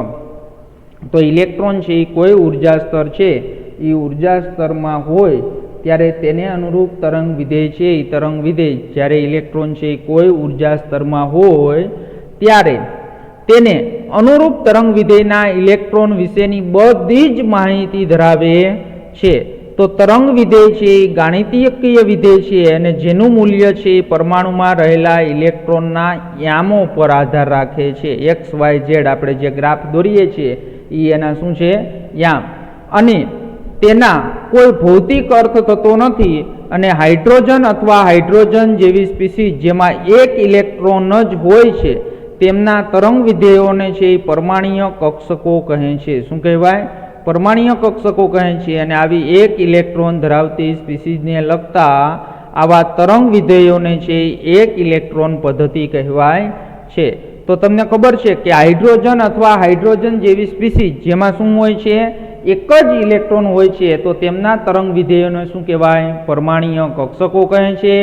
A: તો ઇલેક્ટ્રોન છે એ કોઈ ઉર્જા સ્તર છે એ ઉર્જા સ્તરમાં હોય ત્યારે તેને અનુરૂપ તરંગ વિધેય છે એ તરંગ વિધેય જ્યારે ઇલેક્ટ્રોન છે એ કોઈ ઉર્જા સ્તરમાં હોય ત્યારે તેને અનુરૂપ તરંગ વિધેયના ઇલેક્ટ્રોન વિશેની બધી જ માહિતી ધરાવે છે. તો તરંગ વિધેય છે એ ગાણિતિકીય વિધેય છે અને જેનું મૂલ્ય છે એ પરમાણુમાં રહેલા ઇલેક્ટ્રોનના યામો પર આધાર રાખે છે. XYZ આપણે જે ગ્રાફ દોરીએ છીએ એ એના શું છે યામ, અને તેના કોઈ ભૌતિક અર્થ થતો નથી. અને હાઇડ્રોજન અથવા હાઇડ્રોજન જેવી સ્પીસીસ જેમાં એક ઇલેક્ટ્રોન જ હોય છે તેમના તરંગ વિધેયોને છે એ પરમાણ્વીય કક્ષકો કહે છે. શું કહેવાય? પરમાણ્વીય કક્ષકો કહે છે. અને આવી એક ઇલેક્ટ્રોન ધરાવતી સ્પીસીસને લગતા આવા તરંગ વિધેયોને છે એક ઇલેક્ટ્રોન પદ્ધતિ કહેવાય છે. તો તમને ખબર છે કે હાઇડ્રોજન અથવા હાઇડ્રોજન જેવી સ્પીસીસ જેમાં શું હોય છે એક જ ઇલેક્ટ્રોન હોય છે તો તેમના તરંગ વિધેયોને શું કહેવાય? પરમાણ્વીય કક્ષકો કહે છે.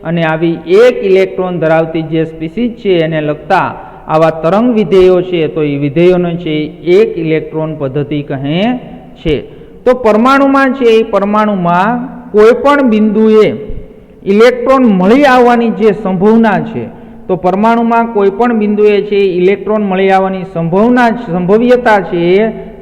A: અને આવી એક ઇલેક્ટ્રોન ધરાવતી જે સ્પીસીસ છે એને લગતા આવા તરંગ વિધેયો છે તો એ વિધેયોને છે એક ઇલેક્ટ્રોન પદ્ધતિ કહે છે. તો પરમાણુમાં છે એ પરમાણુમાં કોઈ પણ બિંદુએ ઇલેક્ટ્રોન મળી આવવાની જે સંભાવના છે તો પરમાણુમાં કોઈ પણ બિંદુએ છે ઇલેક્ટ્રોન મળી આવવાની સંભવ્યતા છે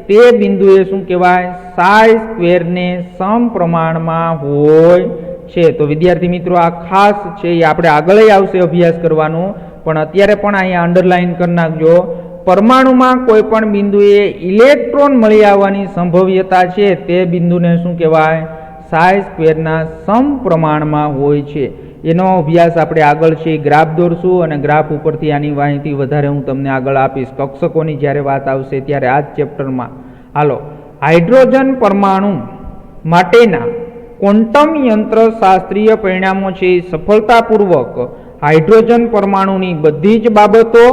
A: તે બિંદુએ શું કહેવાય? સાઈ સ્ક્વેરને સમપ્રમાણમાં હોય છે. તો વિદ્યાર્થી મિત્રો આ ખાસ છે, એ આપણે આગળ આવશે અભ્યાસ કરવાનું, પણ અત્યારે પણ અહીંયા અંડરલાઈન કરી નાખજો. પરમાણુમાં કોઈ પણ બિંદુએ ઇલેક્ટ્રોન મળી આવવાની સંભવ્યતા છે તે બિંદુને શું કહેવાય? સાઈ સ્ક્વેરના સમપ્રમાણમાં હોય છે. એનો અભ્યાસ આપણે આગળ છે ગ્રાફ દોરશું, અને ગ્રાફ ઉપરથી આની માહિતી વધારે હું તમને આગળ આપીશ. કક્ષકોની જ્યારે વાત આવશે ત્યારે આ જ ચેપ્ટરમાં. હાલો, હાઇડ્રોજન પરમાણુ માટેના ક્વોન્ટમ યંત્રશાસ્ત્રીય પરિણામો છે સફળતાપૂર્વક હાઇડ્રોજન પરમાણુની બધી જ બાબતો,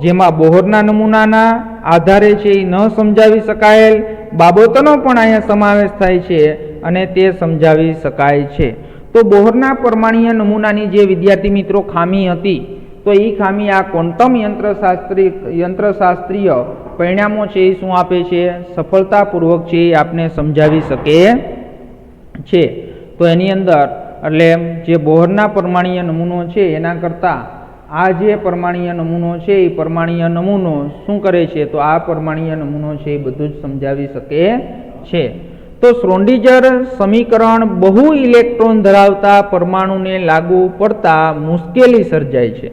A: જેમાં બોહરના નમૂનાના આધારે છે એ ન સમજાવી શકાયેલ બાબતોનો પણ અહીંયા સમાવેશ થાય છે, અને તે સમજાવી શકાય છે. તો બોહરના પરમાણુય નમૂનાની જે વિદ્યાર્થી મિત્રો ખામી હતી, તો એ ખામી આ ક્વોન્ટમ યંત્રશાસ્ત્રીય પરિણામો છે એ શું આપે છે? સફળતાપૂર્વક છે એ આપને સમજાવી શકે છે. તો એની અંદર એટલે જે બોહરના પરમાણુય નમૂનો છે એના કરતાં આ જે પરમાણુય નમૂનો છે એ પરમાણુય નમૂનો શું કરે છે? તો આ પરમાણુય નમૂનો છે એ બધું જ સમજાવી શકે છે. તો શ્રોડિંજર સમીકરણ બહુ ઇલેક્ટ્રોન ધરાવતા પરમાણુને લાગુ પડતા મુશ્કેલી સર્જાય છે.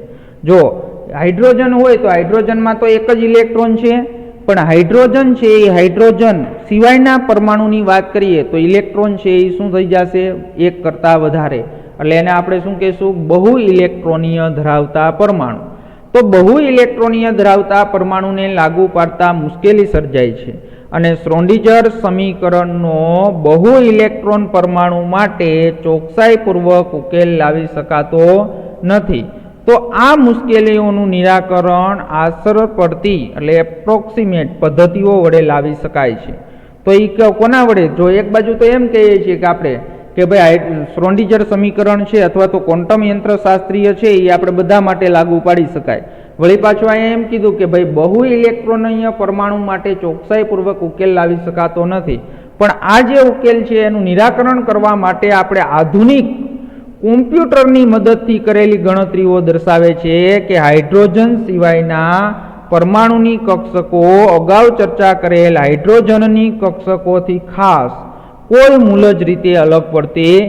A: જો હાઇડ્રોજન હોય તો હાઇડ્રોજનમાં તો એક જ ઇલેક્ટ્રોન છે, પણ હાઇડ્રોજન છે એ હાઇડ્રોજન સિવાયના પરમાણુની વાત કરીએ તો ઇલેક્ટ્રોન છે એ શું થઈ જશે? એક કરતાં વધારે. એટલે એને આપણે શું કહેશું? બહુ ઇલેક્ટ્રોનીય ધરાવતા પરમાણુ. તો બહુ ઇલેક્ટ્રોનીય ધરાવતા પરમાણુને લાગુ પાડતા મુશ્કેલી સર્જાય છે, અને શ્રોડિંજર સમીકરણનો બહુ ઇલેક્ટ્રોન પરમાણુ માટે ચોકસાઈપૂર્વક ઉકેલ લાવી શકાતો નથી. તો આ મુશ્કેલીઓનું નિરાકરણ આશર પડતી એટલે એપ્રોક્સિમેટ પદ્ધતિઓ વડે લાવી શકાય છે. તો એ કોના વડે? જો એક બાજુ તો એમ કહીએ છીએ કે આપણે કે ભાઈ શ્રોડિંજર સમીકરણ છે અથવા તો ક્વોન્ટમ યંત્રશાસ્ત્રીય છે એ આપણે બધા માટે લાગુ પાડી શકાય. વળી પાછું અહીંયા એમ કીધું કે ભાઈ બહુ ઇલેક્ટ્રોનીય પરમાણુ માટે ચોકસાઈપૂર્વક ઉકેલ લાવી શકાતો નથી. પણ આ જે ઉકેલ છે એનું નિરાકરણ કરવા માટે આપણે આધુનિક કોમ્પ્યુટરની મદદથી કરેલી ગણતરીઓ દર્શાવે છે કે હાઇડ્રોજન સિવાયના પરમાણુની કક્ષકો અગાઉ ચર્ચા કરેલ હાઇડ્રોજનની કક્ષકોથી ખાસ કોઈ મૂલજ રીતે અલગ પડતી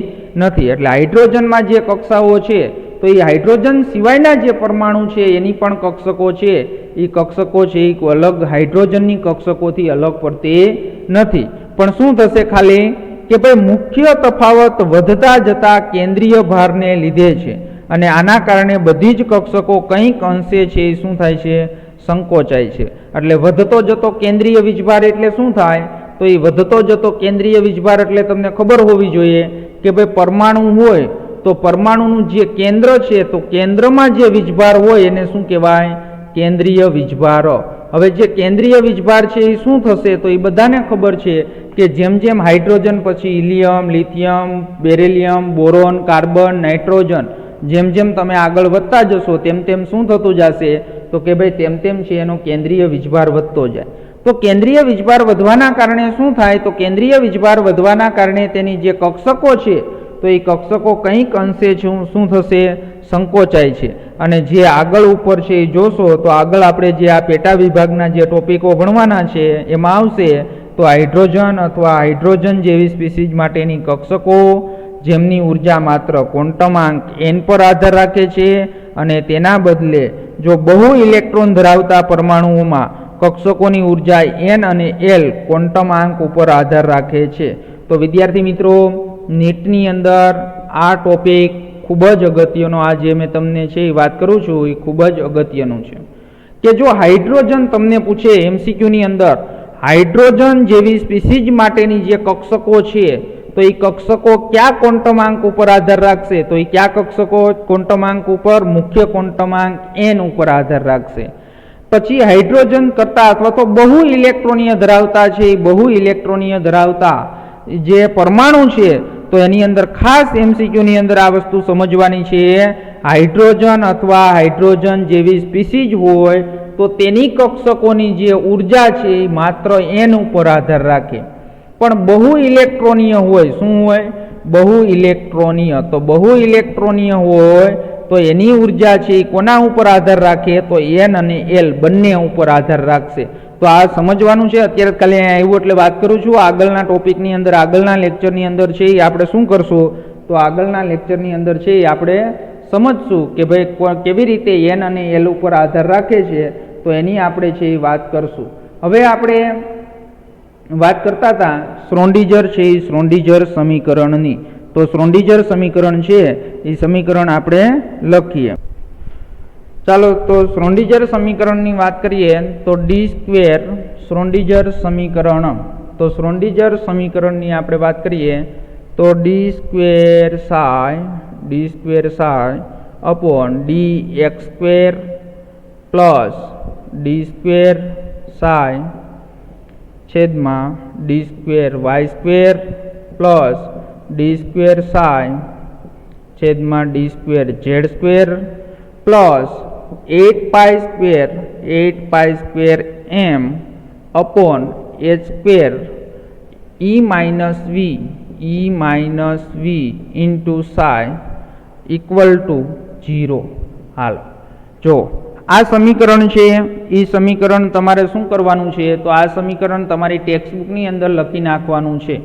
A: નથી. એટલે હાઇડ્રોજનમાં જે કક્ષાઓ છે તો એ હાઇડ્રોજન સિવાયના જે પરમાણુ છે એની પણ કક્ષકો છે એ કક્ષકો છે એ અલગ હાઇડ્રોજનની કક્ષકોથી અલગ પડતી નથી. પણ શું થશે ખાલી કે ભાઈ મુખ્ય તફાવત વધતા જતા કેન્દ્રીય ભારને લીધે છે, અને આના કારણે બધી જ કક્ષકો કંઈક અંશે છે એ શું થાય છે? સંકોચાય છે. એટલે વધતો જતો કેન્દ્રીય વીજભાર એટલે શું થાય? તો એ વધતો જતો કેન્દ્રીય વીજભાર એટલે તમને ખબર હોવી જોઈએ કે ભાઈ પરમાણુ હોય તો પરમાણુનું જે કેન્દ્ર છે તો કેન્દ્રમાં જે વીજભાર હોય એને શું કહેવાય? કેન્દ્રીય વીજભાર. હવે જે કેન્દ્રીય વીજભાર છે એ શું થશે? તો એ બધાને ખબર છે કે જેમ જેમ હાઇડ્રોજન પછી helium, lithium, beryllium, boron, carbon, nitrogen જેમ જેમ તમે આગળ વધતા જશો તેમ તેમ શું થતું જશે? તો કે ભાઈ તેમ તેમ છે એનો કેન્દ્રીય વીજભાર વધતો જાય. તો કેન્દ્રીય વીજભાર વધવાના કારણે શું થાય? તો કેન્દ્રીય વીજભાર વધવાના કારણે તેની જે કક્ષકો છે તો એ કક્ષકો કંઈક અંશે શું થશે? સંકોચાય છે. અને જે આગળ ઉપર છે એ જોશો તો આગળ આપણે જે આ પેટા વિભાગના જે ટોપિકો ભણવાના છે એમાં આવશે તો હાઇડ્રોજન અથવા હાઇડ્રોજન જેવી સ્પીસીઝ માટેની કક્ષકો જેમની ઉર્જા માત્ર ક્વોન્ટમાંક n પર આધાર રાખે છે, અને તેના બદલે જો બહુ ઇલેક્ટ્રોન ધરાવતા પરમાણુઓમાં કક્ષકોની ઉર્જા n અને l ક્વોન્ટમાંક ઉપર આધાર રાખે છે. તો વિદ્યાર્થી મિત્રો, નીટની અંદર આ ટોપિક ખૂબ જ અગત્યનો, આ જે મેં તમને છે એ વાત કરું છું એ ખૂબ જ અગત્યનું છે કે જો હાઇડ્રોજન તમને પૂછે MCQની અંદર હાઇડ્રોજન જેવી સ્પીસીઝ માટેની જે કક્ષકો છે તો એ કક્ષકો કયા ક્વોન્ટમાંક ઉપર આધાર રાખશે? તો એ કયા કક્ષકો ક્વોન્ટમાંક ઉપર? મુખ્ય ક્વોન્ટમાંક n ઉપર આધાર રાખશે. પછી હાઇડ્રોજન કરતાં અથવા તો બહુ ઇલેક્ટ્રોનીય ધરાવતા છે એ બહુ ઇલેક્ટ્રોનીય ધરાવતા જે પરમાણુ છે તો એની અંદર ખાસ MCQની અંદર આ વસ્તુ સમજવાની છે. હાઇડ્રોજન અથવા હાઇડ્રોજન જેવી સ્પીસીઝ હોય તો તેની કક્ષકોની જે ઉર્જા છે એ માત્ર n ઉપર આધાર રાખે. પણ બહુ ઇલેક્ટ્રોનીય હોય, શું હોય? બહુ ઇલેક્ટ્રોનીય. તો બહુ ઇલેક્ટ્રોનીય હોય તો એની ઉર્જા છે એ કોના ઉપર આધાર રાખે? તો એન અને એલ બંને ઉપર આધાર રાખશે. તો આ સમજવાનું છે. અત્યારે ખાલી અહીંયા આવ્યું એટલે વાત કરું છું. આગળના ટોપિકની અંદર, આગળના લેક્ચરની અંદર છે એ આપણે શું કરશું? તો આગળના લેક્ચરની અંદર છે એ આપણે સમજશું કે ભાઈ કેવી રીતે એન અને એલ ઉપર આધાર રાખે છે. તો એની આપણે છે એ વાત કરશું. હવે આપણે વાત કરતા હતા શ્રોડિંજર છે એ શ્રોડિંજર સમીકરણની. તો શ્રોડિંજર સમીકરણ છે એ સમીકરણ આપણે લખીએ. ચાલો, તો શ્રોડિંજર સમીકરણની વાત કરીએ તો ડી સ્ક્વેર શ્રોડિંજર સમીકરણ. તો શ્રોડિંજર સમીકરણની આપણે વાત કરીએ તો D square psi upon D X square plus D square psi છેદમાં D square Y square plus D square psi છેદમાં D square Z square plus 8 pi square M upon H square E minus V into psi equal to 0. હાલ જો આ સમીકરણ છે એ સમીકરણ તમારે શું કરવાનું છે? તો આ સમીકરણ તમારી ટેક્સ્ટબુકની અંદર લખી નાખવાનું છે.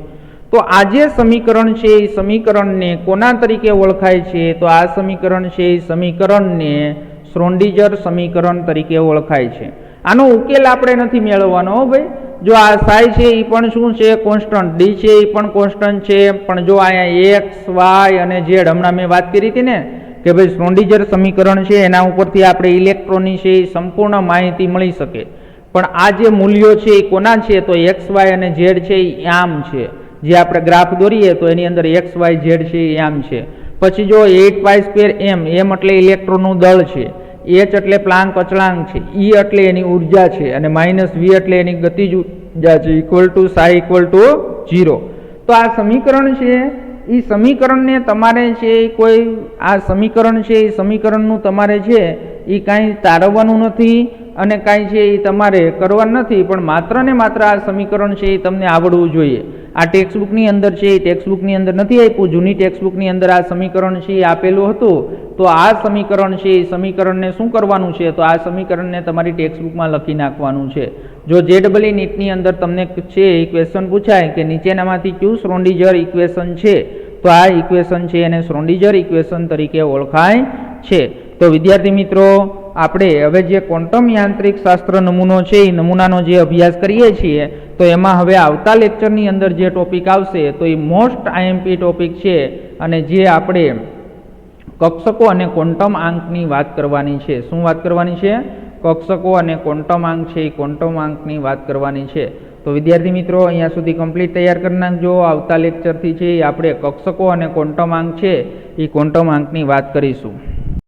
A: તો આ જે સમીકરણ છે એ સમીકરણને કોના તરીકે ઓળખાય છે? તો આ સમીકરણ છે એ સમીકરણને શ્રોડિંજર સમીકરણ તરીકે ઓળખાય છે. આનો ઉકેલ આપણે નથી મેળવવાનો હો ભાઈ. જો આ સાય છે એ પણ શું છે? કોન્સ્ટન્ટ. ડી છે એ પણ કોન્સ્ટન્ટ છે. પણ જો અહીંયા એક્સ વાય અને ઝેડ હમણાં મેં વાત કરી હતી ને કે ભાઈ શ્રોડિંજર સમીકરણ છે એના ઉપરથી આપણે ઇલેક્ટ્રોનની છે એ સંપૂર્ણ માહિતી મળી શકે. પણ આ જે મૂલ્યો છે એ કોના છે? તો એક્સ વાય અને ઝેડ છે એ આમ છે. જે આપણે ગ્રાફ દોરીએ તો એની અંદર એક્સ વાય ઝેડ છે એ આમ છે. પછી જો 8 પાઈ સ્ક્વેર એમ એટલે ઇલેક્ટ્રોનનું દળ છે, એચ એટલે પ્લાન્ક અચળાંક છે, ઈ એટલે એની ઉર્જા છે અને માઇનસ વી એટલે એની ગતિજ ઉર્જા છે equal to psi equal to 0. તો આ સમીકરણ છે એ સમીકરણને તમારે છે કોઈ આ સમીકરણ છે એ સમીકરણનું તમારે છે એ કાંઈ તારવવાનું નથી અને કાંઈ છે એ તમારે કરવાનું નથી. પણ માત્ર ને માત્ર આ સમીકરણ છે એ તમને આવડવું જોઈએ. આ ટેક્સ્ટબુકની અંદર છે એ ટેક્સ્ટબુકની અંદર નથી આપ્યું. જૂની ટેક્સ્ટબુકની અંદર આ સમીકરણ છે એ આપેલું હતું. તો આ સમીકરણ છે એ સમીકરણને શું કરવાનું છે? તો આ સમીકરણને તમારી ટેક્સ્ટબુકમાં લખી નાખવાનું છે. જો JEE નીટની અંદર તમને છે એ ક્વેશ્ચન પૂછાય કે નીચેનામાંથી કયું શ્રોડિંજર ઇક્વેશન છે, તો આ ઇક્વેશન છે એને શ્રોડિંજર ઇક્વેશન તરીકે ઓળખાય છે. તો વિદ્યાર્થી મિત્રો, આપણે હવે જે ક્વોન્ટમ યાંત્રિક શાસ્ત્ર નમૂનો છે એ નમૂનાનો જે અભ્યાસ કરીએ છીએ તો એમાં હવે આવતા લેક્ચરની અંદર જે ટોપિક આવશે તો એ મોસ્ટ IMP ટોપિક છે અને જે આપણે કક્ષકો અને ક્વોન્ટમ આંકની વાત કરવાની છે. શું વાત કરવાની છે? કક્ષકો અને ક્વોન્ટમ આંક છે એ ક્વોન્ટમ આંકની વાત કરવાની છે. તો વિદ્યાર્થી મિત્રો, અહીંયા સુધી કમ્પ્લીટ તૈયાર કરી નાખજો. આવતા લેક્ચરથી છે આપણે કક્ષકો અને ક્વોન્ટમ આંક છે એ ક્વોન્ટમ આંકની વાત કરીશું.